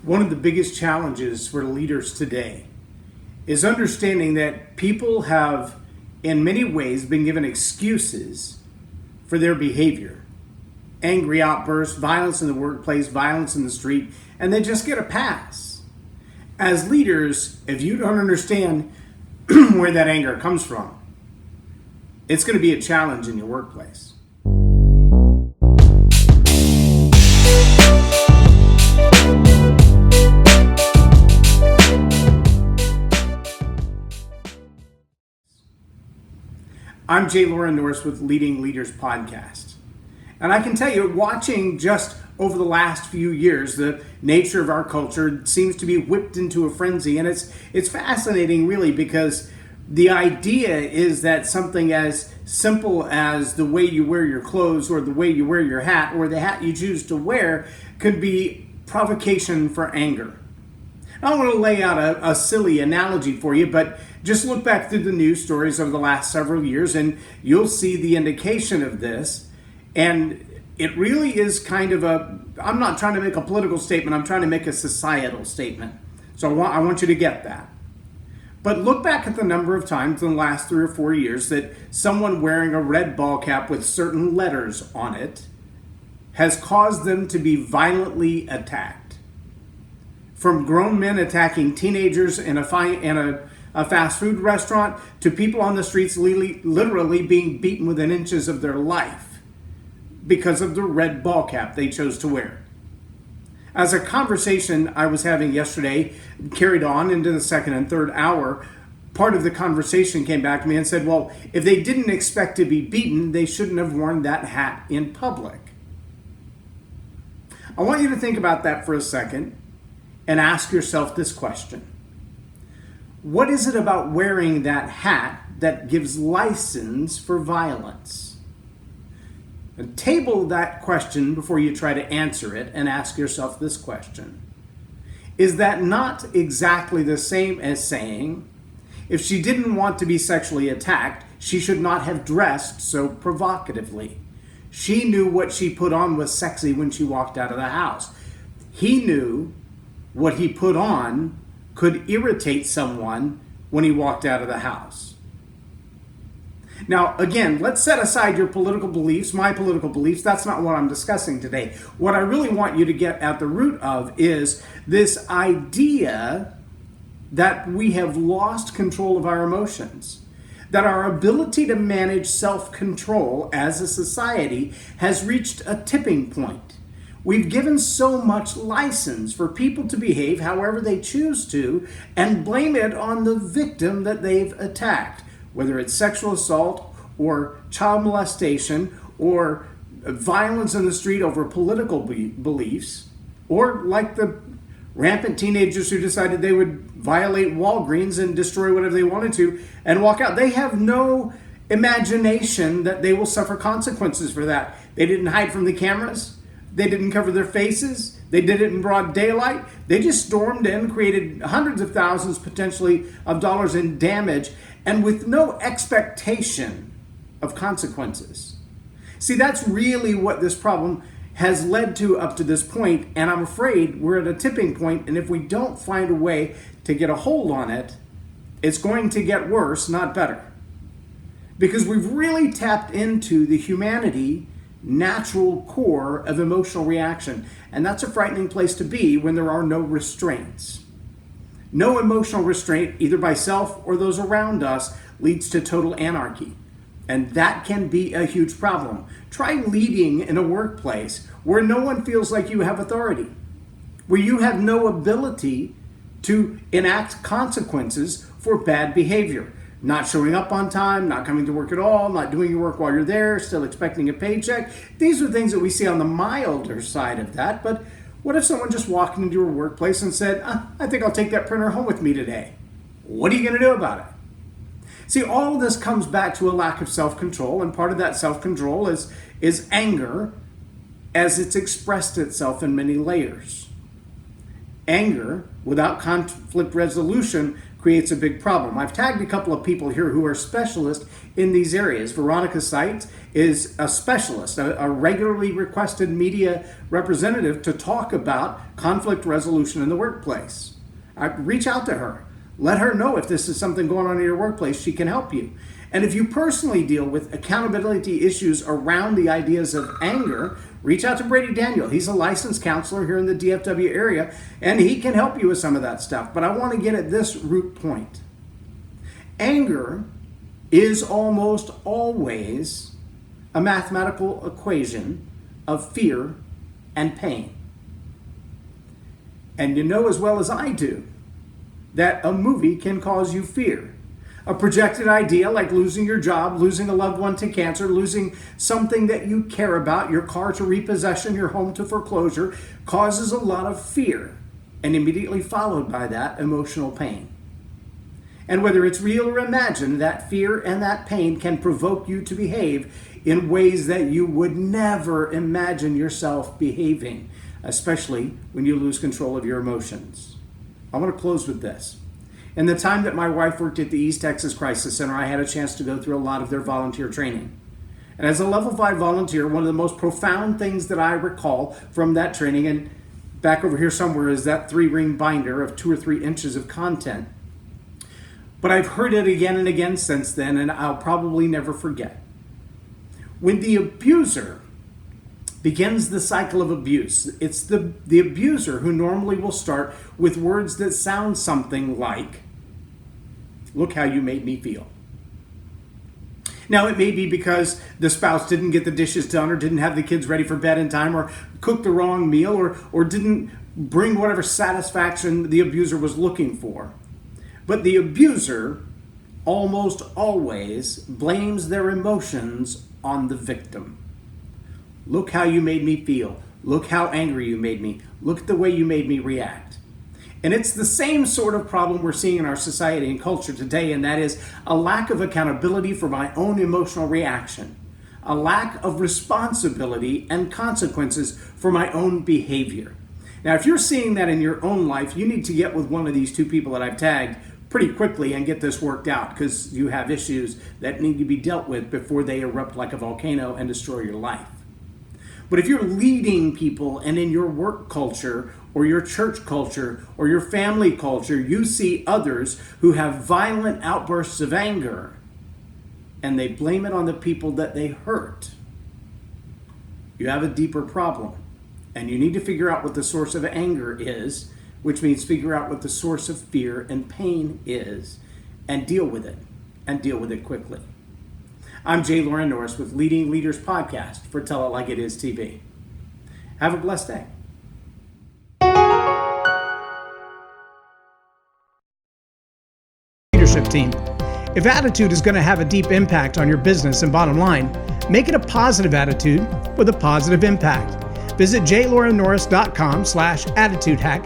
One of the biggest challenges for leaders today is understanding that people have, in many ways, been given excuses for their behavior. Angry outbursts, violence in the workplace, violence in the street, and they just get a pass. As leaders, if you don't understand where that anger comes from, it's going to be a challenge in your workplace. I'm Loren Norris with Leading Leaders Podcast. And I can tell you, watching just over the last few years, the nature of our culture seems to be whipped into a frenzy. And it's fascinating, really, because the idea is that something as simple as the way you wear your clothes or the way you wear your hat or the hat you choose to wear could be provocation for anger. I don't want to lay out a silly analogy for you, but just look back through the news stories over the last several years and you'll see the indication of this. And it really is kind of I'm not trying to make a political statement, I'm trying to make a societal statement. So I want you to get that. But look back at the number of times in the last 3 or 4 years that someone wearing a red ball cap with certain letters on it has caused them to be violently attacked. From grown men attacking teenagers in a fast food restaurant to people on the streets literally being beaten within inches of their life because of the red ball cap they chose to wear. As a conversation I was having yesterday carried on into the second and third hour, part of the conversation came back to me and said, well, if they didn't expect to be beaten, they shouldn't have worn that hat in public. I want you to think about that for a second and ask yourself this question. What is it about wearing that hat that gives license for violence? And table that question before you try to answer it and ask yourself this question. Is that not exactly the same as saying, if she didn't want to be sexually attacked, she should not have dressed so provocatively? She knew what she put on was sexy when she walked out of the house. He knew what he put on could irritate someone when he walked out of the house. Now, again, let's set aside your political beliefs, my political beliefs. That's not what I'm discussing today. What I really want you to get at the root of is this idea that we have lost control of our emotions, that our ability to manage self-control as a society has reached a tipping point. We've given so much license for people to behave however they choose to and blame it on the victim that they've attacked, whether it's sexual assault or child molestation or violence in the street over political beliefs, or like the rampant teenagers who decided they would violate Walgreens and destroy whatever they wanted to and walk out. They have no imagination that they will suffer consequences for that. They didn't hide from the cameras. They didn't cover their faces. They did it in broad daylight. They just stormed in, created hundreds of thousands potentially of dollars in damage, and with no expectation of consequences. See, that's really what this problem has led to up to this point, and I'm afraid we're at a tipping point, and if we don't find a way to get a hold on it, it's going to get worse, not better. Because we've really tapped into the humanity natural core of emotional reaction. And that's a frightening place to be when there are no restraints. No emotional restraint, either by self or those around us, leads to total anarchy. And that can be a huge problem. Try leading in a workplace where no one feels like you have authority, where you have no ability to enact consequences for bad behavior. Not showing up on time, not coming to work at all, not doing your work while you're there, still expecting a paycheck. These are things that we see on the milder side of that. But what if someone just walked into your workplace and said, I think I'll take that printer home with me today? What are you going to do about it? See, all of this comes back to a lack of self-control, and part of that self-control is anger as it's expressed itself in many layers. Anger, without conflict resolution, creates a big problem. I've tagged a couple of people here who are specialists in these areas. Veronica Seitz is a specialist, a regularly requested media representative to talk about conflict resolution in the workplace. Reach out to her. Let her know if this is something going on in your workplace. She can help you. And if you personally deal with accountability issues around the ideas of anger, reach out to Brady Daniel. He's a licensed counselor here in the DFW area, and he can help you with some of that stuff. But I want to get at this root point. Anger is almost always a mathematical equation of fear and pain. And you know as well as I do that a movie can cause you fear. A projected idea like losing your job, losing a loved one to cancer, losing something that you care about, your car to repossession, your home to foreclosure, causes a lot of fear, and immediately followed by that, emotional pain. And whether it's real or imagined, that fear and that pain can provoke you to behave in ways that you would never imagine yourself behaving, especially when you lose control of your emotions. I want to close with this. In the time that my wife worked at the East Texas Crisis Center, I had a chance to go through a lot of their volunteer training. And as a level 5 volunteer, one of the most profound things that I recall from that training, and back over here somewhere is that 3-ring binder of 2 or 3 inches of content. But I've heard it again and again since then, and I'll probably never forget. When the abuser begins the cycle of abuse, it's the abuser who normally will start with words that sound something like, "Look how you made me feel." Now, it may be because the spouse didn't get the dishes done, or didn't have the kids ready for bed in time, or cooked the wrong meal, or didn't bring whatever satisfaction the abuser was looking for. But the abuser almost always blames their emotions on the victim. "Look how you made me feel. Look how angry you made me. Look at the way you made me react." And it's the same sort of problem we're seeing in our society and culture today, and that is a lack of accountability for my own emotional reaction, a lack of responsibility and consequences for my own behavior. Now, if you're seeing that in your own life, you need to get with one of these 2 people that I've tagged pretty quickly and get this worked out, because you have issues that need to be dealt with before they erupt like a volcano and destroy your life. But if you're leading people, and in your work culture or your church culture or your family culture, you see others who have violent outbursts of anger and they blame it on the people that they hurt, you have a deeper problem. And you need to figure out what the source of anger is, which means figure out what the source of fear and pain is, and deal with it, and deal with it quickly. I'm Loren Norris with Leading Leaders Podcast for Tell It Like It Is TV. Have a blessed day. Leadership team. If attitude is going to have a deep impact on your business and bottom line, make it a positive attitude with a positive impact. Visit jlorennorris.com/attitude hack